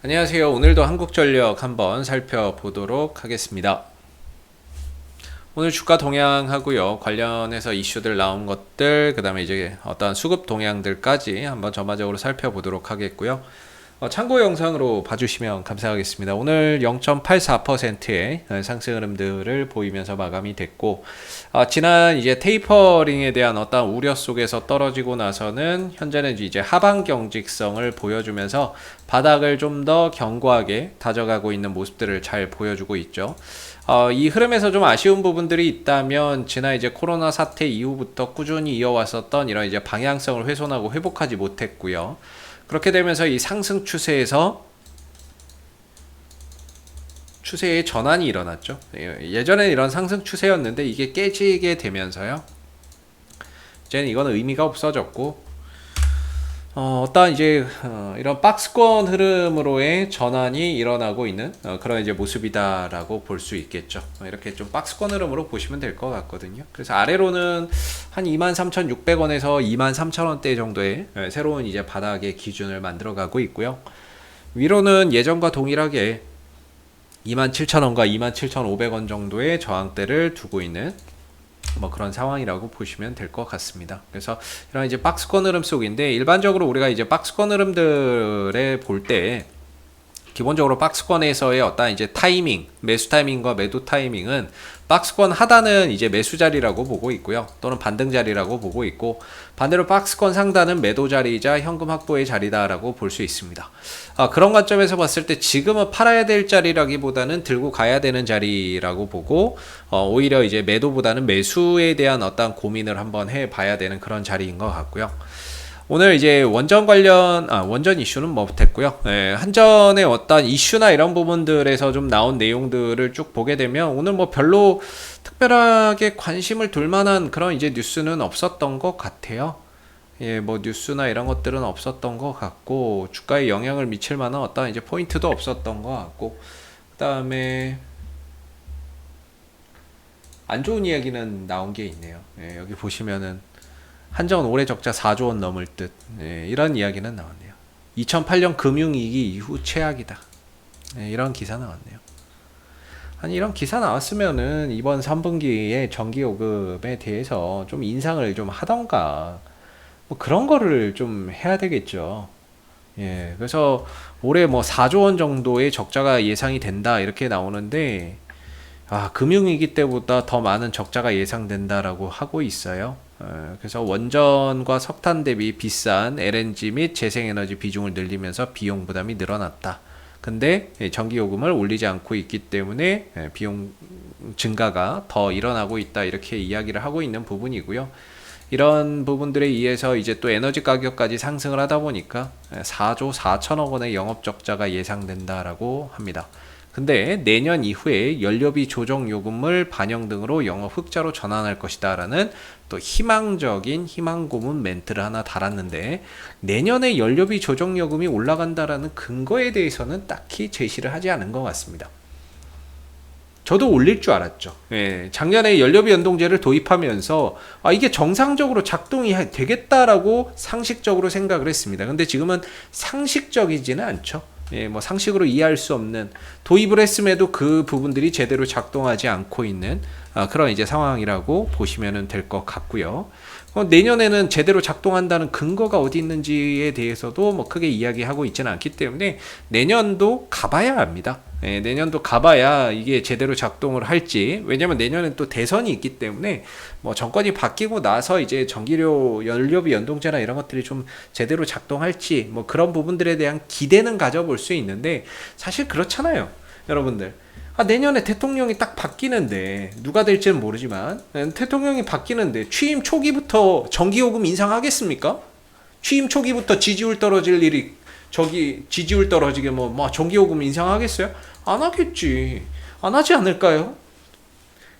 안녕하세요. 오늘도 한국전력 한번 살펴보도록 하겠습니다. 오늘 주가 동향하고요. 관련해서 이슈들 나온 것들, 그 다음에 이제 어떤 수급 동향들까지 한번 전반적으로 살펴보도록 하겠고요. 참고 영상으로 봐주시면 감사하겠습니다. 오늘 0.84%의 상승 흐름들을 보이면서 마감이 됐고, 지난 이제 테이퍼링에 대한 어떤 우려 속에서 떨어지고 나서는 현재는 이제 하방 경직성을 보여주면서 바닥을 좀 더 견고하게 다져가고 있는 모습들을 잘 보여주고 있죠. 이 흐름에서 좀 아쉬운 부분들이 있다면 지난 이제 코로나 사태 이후부터 꾸준히 이어왔었던 이런 이제 방향성을 훼손하고 회복하지 못했고요. 그렇게 되면서 이 상승 추세의 전환이 일어났죠. 예전에 이런 상승 추세였는데 이게 깨지게 되면서요. 이제는 이거는 의미가 없어졌고, 어떤 이제 이런 박스권 흐름으로의 전환이 일어나고 있는 그런 이제 모습이다라고 볼 수 있겠죠. 이렇게 좀 박스권 흐름으로 보시면 될 것 같거든요. 그래서 아래로는 한 23,600원에서 23,000원대 정도의 새로운 이제 바닥의 기준을 만들어가고 있고요. 위로는 예전과 동일하게 27,000원과 27,500원 정도의 저항대를 두고 있는 뭐 그런 상황이라고 보시면 될 것 같습니다. 그래서 이런 이제 박스권 흐름 속인데, 일반적으로 우리가 이제 박스권 흐름들에 볼 때 기본적으로 박스권에서의 어떤 이제 타이밍, 매수 타이밍과 매도 타이밍은 박스권 하단은 이제 매수 자리라고 보고 있고요. 또는 반등 자리라고 보고 있고, 반대로 박스권 상단은 매도 자리이자 현금 확보의 자리다라고 볼 수 있습니다. 그런 관점에서 봤을 때 지금은 팔아야 될 자리라기보다는 들고 가야 되는 자리라고 보고, 오히려 이제 매도보다는 매수에 대한 어떤 고민을 한번 해봐야 되는 그런 자리인 것 같고요. 오늘 이제 원전 이슈는 뭐 됐고요. 한전의 어떤 이슈나 이런 부분들에서 좀 나온 내용들을 쭉 보게 되면 오늘 뭐 별로 특별하게 관심을 둘 만한 그런 이제 뉴스는 없었던 것 같아요. 뭐 뉴스나 이런 것들은 없었던 것 같고, 주가에 영향을 미칠 만한 어떤 이제 포인트도 없었던 것 같고, 그 다음에 안 좋은 이야기는 나온 게 있네요. 여기 보시면은 한전 올해 적자 4조 원 넘을 듯, 이런 이야기는 나왔네요. 2008년 금융위기 이후 최악이다. 이런 기사 나왔네요. 아니, 이런 기사 나왔으면은 이번 3분기에 전기요금에 대해서 좀 인상을 좀 하던가 뭐 그런 거를 좀 해야 되겠죠. 그래서 올해 뭐 4조 원 정도의 적자가 예상이 된다 이렇게 나오는데, 금융위기 때보다 더 많은 적자가 예상된다라고 하고 있어요. 그래서 원전과 석탄 대비 비싼 LNG 및 재생에너지 비중을 늘리면서 비용 부담이 늘어났다. 근데 전기요금을 올리지 않고 있기 때문에 비용 증가가 더 일어나고 있다, 이렇게 이야기를 하고 있는 부분이고요. 이런 부분들에 의해서 이제 또 에너지 가격까지 상승을 하다 보니까 4조 4천억 원의 영업 적자가 예상된다라고 합니다. 근데 내년 이후에 연료비 조정 요금을 반영 등으로 영업 흑자로 전환할 것이다 라는 또 희망적인 희망 고문 멘트를 하나 달았는데, 내년에 연료비 조정 요금이 올라간다라는 근거에 대해서는 딱히 제시를 하지 않은 것 같습니다. 저도 올릴 줄 알았죠. 작년에 연료비 연동제를 도입하면서 이게 정상적으로 작동이 되겠다라고 상식적으로 생각을 했습니다. 근데 지금은 상식적이지는 않죠. 뭐 상식으로 이해할 수 없는, 도입을 했음에도 그 부분들이 제대로 작동하지 않고 있는 그런 이제 상황이라고 보시면 될 것 같고요. 내년에는 제대로 작동한다는 근거가 어디 있는지에 대해서도 뭐 크게 이야기하고 있지는 않기 때문에 내년도 가봐야 합니다. 내년도 가봐야 이게 제대로 작동을 할지. 왜냐면 내년엔 또 대선이 있기 때문에 뭐 정권이 바뀌고 나서 이제 전기료 연료비 연동제나 이런 것들이 좀 제대로 작동할지, 뭐 그런 부분들에 대한 기대는 가져볼 수 있는데, 사실 그렇잖아요, 여러분들. 내년에 대통령이 딱 바뀌는데, 누가 될지는 모르지만 대통령이 바뀌는데 취임 초기부터 전기요금 인상하겠습니까? 취임 초기부터 지지율 떨어질 일이, 지지율 떨어지게 뭐 전기요금 인상하겠어요? 안 하겠지. 안 하지 않을까요?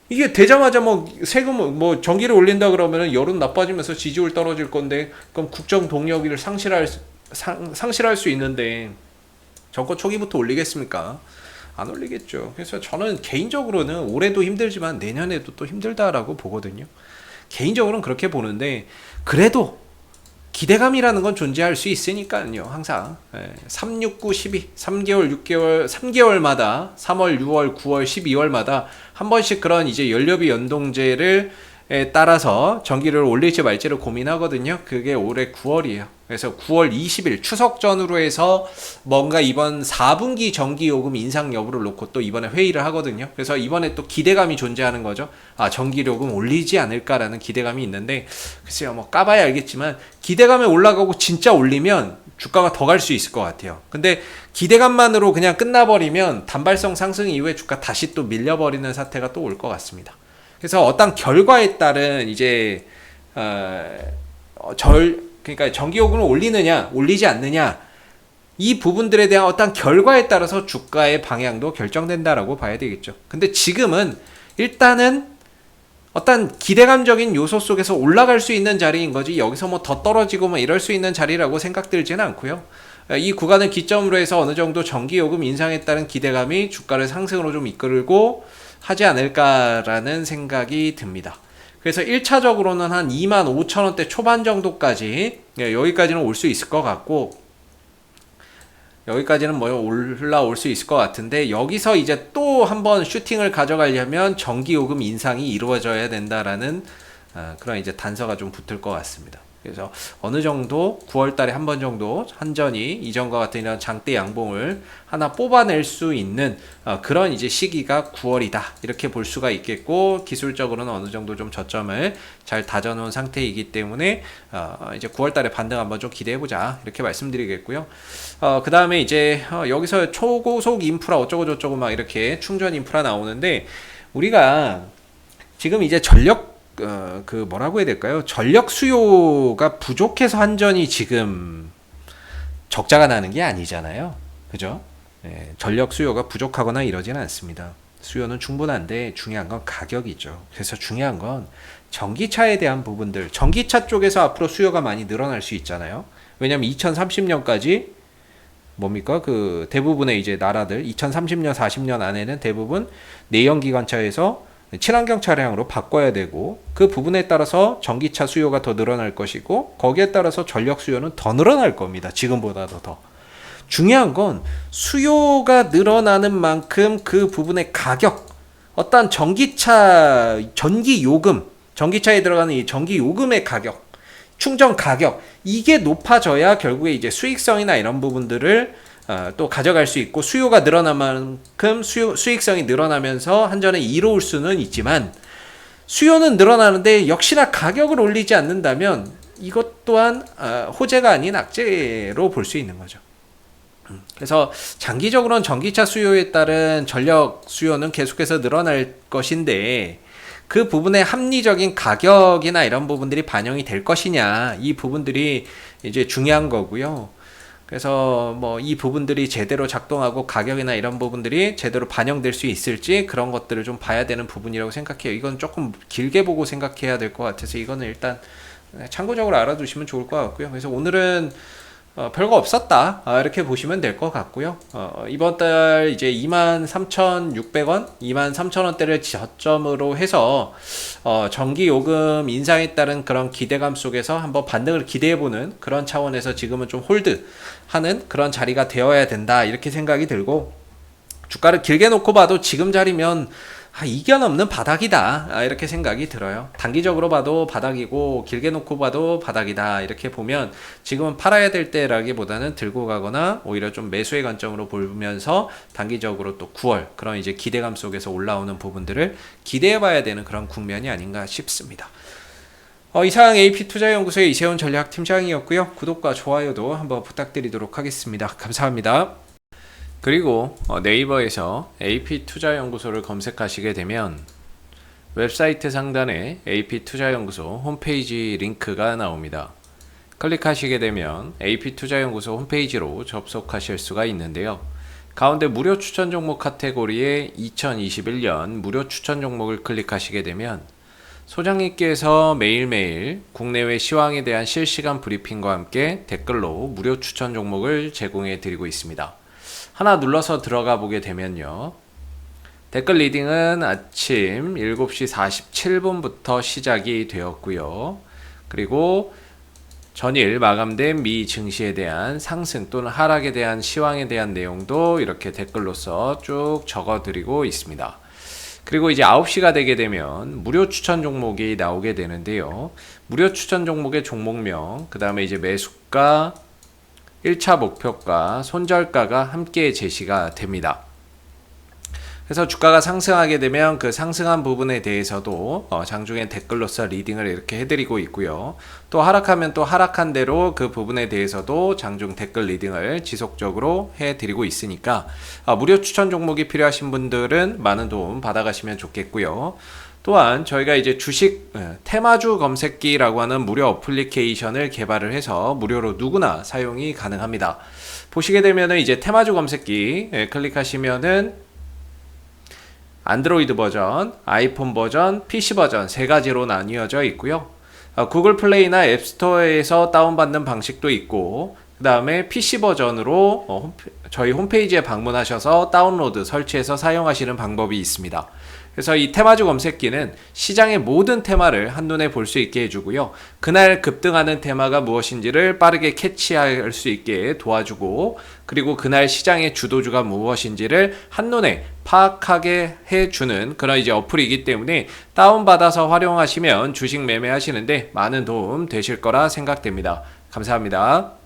이게 되자마자 뭐 세금, 뭐 전기를 올린다 그러면은 여론 나빠지면서 지지율 떨어질 건데, 그럼 국정 동력을 상실할 수 있는데 정권 초기부터 올리겠습니까? 안 올리겠죠. 그래서 저는 개인적으로는 올해도 힘들지만 내년에도 또 힘들다라고 보거든요. 개인적으로는 그렇게 보는데, 그래도 기대감이라는 건 존재할 수 있으니까요. 항상 3, 6, 9, 12 3개월, 6개월, 3개월마다 3월, 6월, 9월, 12월마다 한 번씩 그런 이제 연료비 연동제를 따라서 전기를 올릴지 말지를 고민하거든요. 그게 올해 9월이에요. 그래서 9월 20일 추석 전후로 해서 뭔가 이번 4분기 전기요금 인상 여부를 놓고 또 이번에 회의를 하거든요. 그래서 이번에 또 기대감이 존재하는 거죠. 아, 전기요금 올리지 않을까라는 기대감이 있는데, 글쎄요, 뭐 까봐야 알겠지만 기대감에 올라가고 진짜 올리면 주가가 더 갈 수 있을 것 같아요. 근데 기대감만으로 그냥 끝나버리면 단발성 상승 이후에 주가 다시 또 밀려버리는 사태가 또 올 것 같습니다. 그래서 어떤 결과에 따른 이제 그러니까 전기요금을 올리느냐 올리지 않느냐 이 부분들에 대한 어떤 결과에 따라서 주가의 방향도 결정된다라고 봐야 되겠죠. 근데 지금은 일단은 어떤 기대감적인 요소 속에서 올라갈 수 있는 자리인 거지 여기서 뭐 더 떨어지고 뭐 이럴 수 있는 자리라고 생각들지는 않고요. 이 구간을 기점으로 해서 어느 정도 전기요금 인상에 따른 기대감이 주가를 상승으로 좀 이끌고 하지 않을까라는 생각이 듭니다. 그래서 1차적으로는 한 25,000원대 초반 정도까지 여기까지는 올 수 있을 것 같고 여기까지는 뭐 올라올 수 있을 것 같은데 여기서 이제 또 한번 슈팅을 가져가려면 전기요금 인상이 이루어져야 된다라는 그런 이제 단서가 좀 붙을 것 같습니다. 그래서 어느 정도 9월 달에 한 번 정도 한전이 이전과 같은 이런 장대 양봉을 하나 뽑아낼 수 있는 그런 이제 시기가 9월이다. 이렇게 볼 수가 있겠고 기술적으로는 어느 정도 좀 저점을 잘 다져놓은 상태이기 때문에 이제 9월 달에 반등 한번 좀 기대해보자. 이렇게 말씀드리겠고요. 그 다음에 이제 여기서 초고속 인프라 어쩌고 저쩌고 막 이렇게 충전 인프라 나오는데 우리가 지금 이제 그 뭐라고 해야 될까요? 전력 수요가 부족해서 한전이 지금 적자가 나는 게 아니잖아요. 그죠? 전력 수요가 부족하거나 이러지는 않습니다. 수요는 충분한데 중요한 건 가격이죠. 그래서 중요한 건 전기차에 대한 부분들, 전기차 쪽에서 앞으로 수요가 많이 늘어날 수 있잖아요. 왜냐면 2030년까지 뭡니까? 그 대부분의 이제 나라들 2030년, 40년 안에는 대부분 내연기관차에서 친환경 차량으로 바꿔야 되고 그 부분에 따라서 전기차 수요가 더 늘어날 것이고 거기에 따라서 전력 수요는 더 늘어날 겁니다. 지금보다도 더. 중요한 건 수요가 늘어나는 만큼 그 부분의 가격, 어떤 전기차 전기 요금, 전기차에 들어가는 이 전기 요금의 가격, 충전 가격 이게 높아져야 결국에 이제 수익성이나 이런 부분들을 또 가져갈 수 있고 수요가 늘어난 만큼 수익성이 늘어나면서 한전에 이로울 수는 있지만 수요는 늘어나는데 역시나 가격을 올리지 않는다면 이것 또한 호재가 아닌 악재로 볼 수 있는 거죠. 그래서 장기적으로는 전기차 수요에 따른 전력 수요는 계속해서 늘어날 것인데 그 부분의 합리적인 가격이나 이런 부분들이 반영이 될 것이냐 이 부분들이 이제 중요한 거고요. 그래서 뭐 이 부분들이 제대로 작동하고 가격이나 이런 부분들이 제대로 반영될 수 있을지 그런 것들을 좀 봐야 되는 부분이라고 생각해요. 이건 조금 길게 보고 생각해야 될 것 같아서 이거는 일단 참고적으로 알아두시면 좋을 것 같고요. 그래서 오늘은 별거 없었다 이렇게 보시면 될 것 같고요. 이번 달 이제 23,600원, 23,000원대를 저점으로 해서 전기요금 인상에 따른 그런 기대감 속에서 한번 반등을 기대해보는 그런 차원에서 지금은 좀 홀드하는 그런 자리가 되어야 된다 이렇게 생각이 들고 주가를 길게 놓고 봐도 지금 자리면 이견 없는 바닥이다 이렇게 생각이 들어요. 단기적으로 봐도 바닥이고 길게 놓고 봐도 바닥이다 이렇게 보면 지금은 팔아야 될 때라기보다는 들고 가거나 오히려 좀 매수의 관점으로 보면서 단기적으로 또 9월 그런 이제 기대감 속에서 올라오는 부분들을 기대해 봐야 되는 그런 국면이 아닌가 싶습니다. 이상 AP투자연구소의 이세훈 전략팀장이었고요. 구독과 좋아요도 한번 부탁드리도록 하겠습니다. 감사합니다. 그리고 네이버에서 AP투자연구소를 검색하시게 되면 웹사이트 상단에 AP투자연구소 홈페이지 링크가 나옵니다. 클릭하시게 되면 AP투자연구소 홈페이지로 접속하실 수가 있는데요. 가운데 무료 추천 종목 카테고리에 2021년 무료 추천 종목을 클릭하시게 되면 소장님께서 매일매일 국내외 시황에 대한 실시간 브리핑과 함께 댓글로 무료 추천 종목을 제공해 드리고 있습니다. 하나 눌러서 들어가 보게 되면요. 댓글 리딩은 아침 7시 47분부터 시작이 되었고요. 그리고 전일 마감된 미 증시에 대한 상승 또는 하락에 대한 시황에 대한 내용도 이렇게 댓글로서 쭉 적어드리고 있습니다. 그리고 이제 9시가 되게 되면 무료 추천 종목이 나오게 되는데요. 무료 추천 종목의 종목명, 그 다음에 이제 매수가, 1차 목표가, 손절가가 함께 제시가 됩니다. 그래서 주가가 상승하게 되면 그 상승한 부분에 대해서도 장중에 댓글로서 리딩을 이렇게 해드리고 있고요. 또 하락하면 또 하락한 대로 그 부분에 대해서도 장중 댓글 리딩을 지속적으로 해드리고 있으니까 무료 추천 종목이 필요하신 분들은 많은 도움 받아가시면 좋겠고요. 또한 저희가 이제 주식 테마주 검색기라고 하는 무료 어플리케이션을 개발을 해서 무료로 누구나 사용이 가능합니다. 보시게 되면은 이제 테마주 검색기 클릭하시면은 안드로이드 버전, 아이폰 버전, PC 버전 세 가지로 나뉘어져 있고요. 구글 플레이나 앱스토어에서 다운받는 방식도 있고, 그 다음에 PC 버전으로 저희 홈페이지에 방문하셔서 다운로드, 설치해서 사용하시는 방법이 있습니다. 그래서 이 테마주 검색기는 시장의 모든 테마를 한눈에 볼 수 있게 해주고요. 그날 급등하는 테마가 무엇인지를 빠르게 캐치할 수 있게 도와주고, 그리고 그날 시장의 주도주가 무엇인지를 한눈에 파악하게 해주는 그런 이제 어플이기 때문에 다운받아서 활용하시면 주식 매매하시는데 많은 도움 되실 거라 생각됩니다. 감사합니다.